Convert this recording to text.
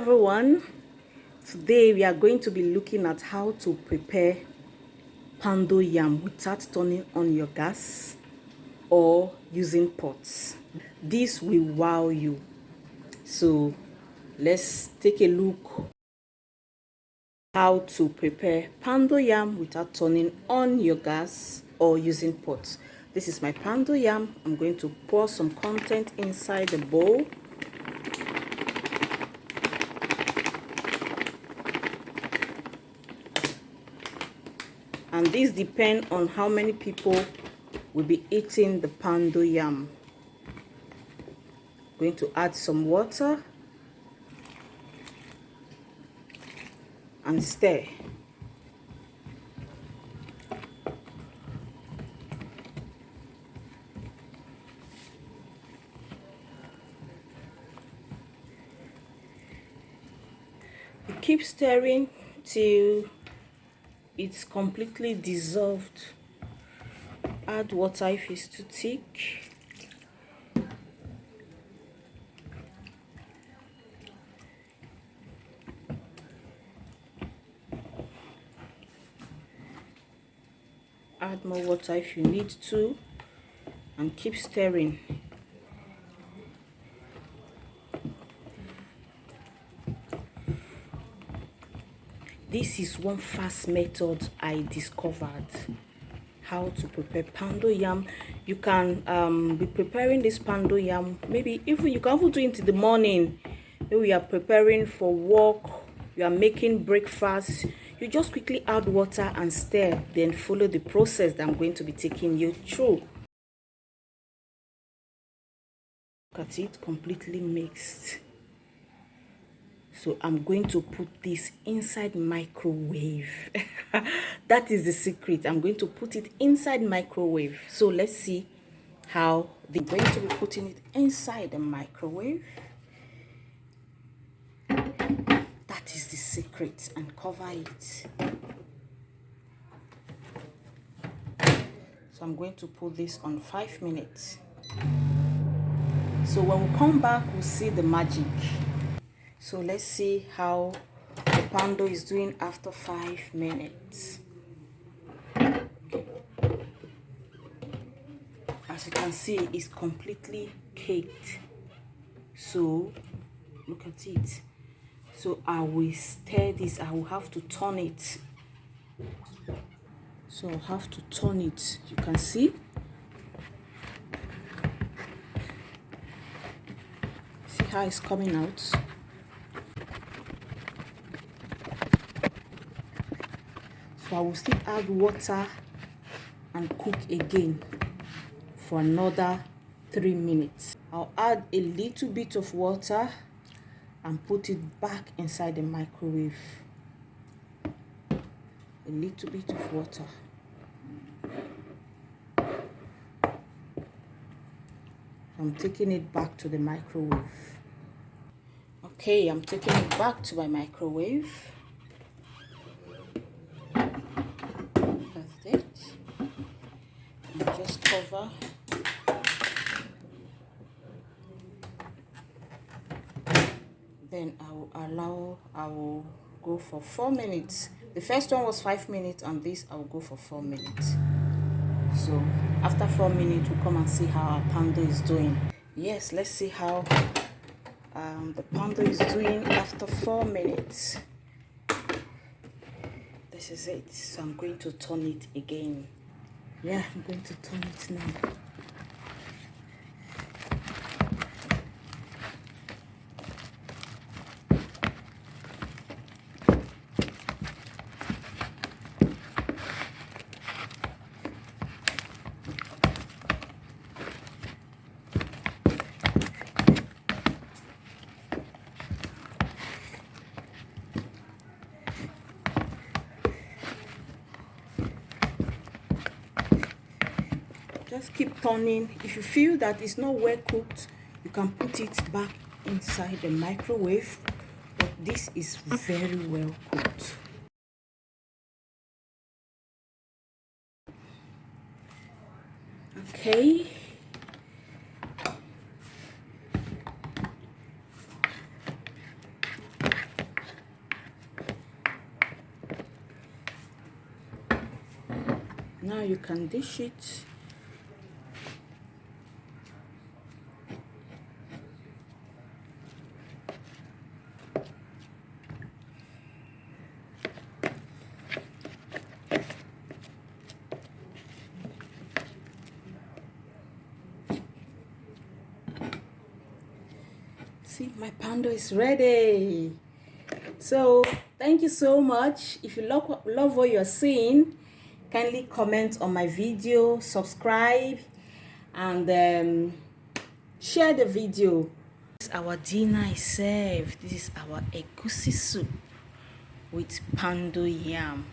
everyone. Today we are going to be looking at how to prepare poundo yam without turning on your gas or using pots. This will wow you. So let's take a look how to prepare poundo yam without turning on your gas or using pots. This is my poundo yam. I'm going to pour some content inside the bowl. And this depends on how many people will be eating the poundo yam. Going to add some water and stir. You keep stirring till it's completely dissolved. Add water if it's too thick. Add more water if you need to, and keep stirring. This is one fast method I discovered how to prepare poundo yam. You can be preparing this poundo yam, maybe even you can even do it in the morning. Maybe you are preparing for work, you are making breakfast, you just quickly add water and stir, then follow the process that I'm going to be taking you through. Look at it, completely mixed. So I'm going to put this inside microwave. That is the secret. I'm going to put it inside microwave. So let's see how they're going to be putting it inside the microwave. That is the secret, and cover it. So I'm going to put this on 5 minutes. So when we come back, we'll see the magic. So let's see how the poundo is doing after 5 minutes. As you can see, it's completely caked. So look at it. So I will stir this. I will have to turn it. So I'll have to turn it. You can see. See how it's coming out. So I will still add water and cook again for another 3 minutes. I'll add a little bit of water and put it back inside the microwave. A little bit of water. I'm taking it back to the microwave. Okay, I'm taking it back to my microwave. That's it. And just cover. Then I will go for 4 minutes. The first one was 5 minutes, and this I will go for 4 minutes. So after 4 minutes, we'll come and see how our poundo is doing. Yes, let's see how the poundo is doing after 4 minutes. This is it. So I'm going to turn it again. Yeah, I'm going to turn it now. Just keep turning. If you feel that it's not well cooked, you can put it back inside the microwave, but this is very well cooked. Okay, Now you can dish it. See, my poundo is ready. So thank you so much. If you love what you're seeing, kindly comment on my video, subscribe, and share the video. Our dinner is served. This is our egusi soup with poundo yam.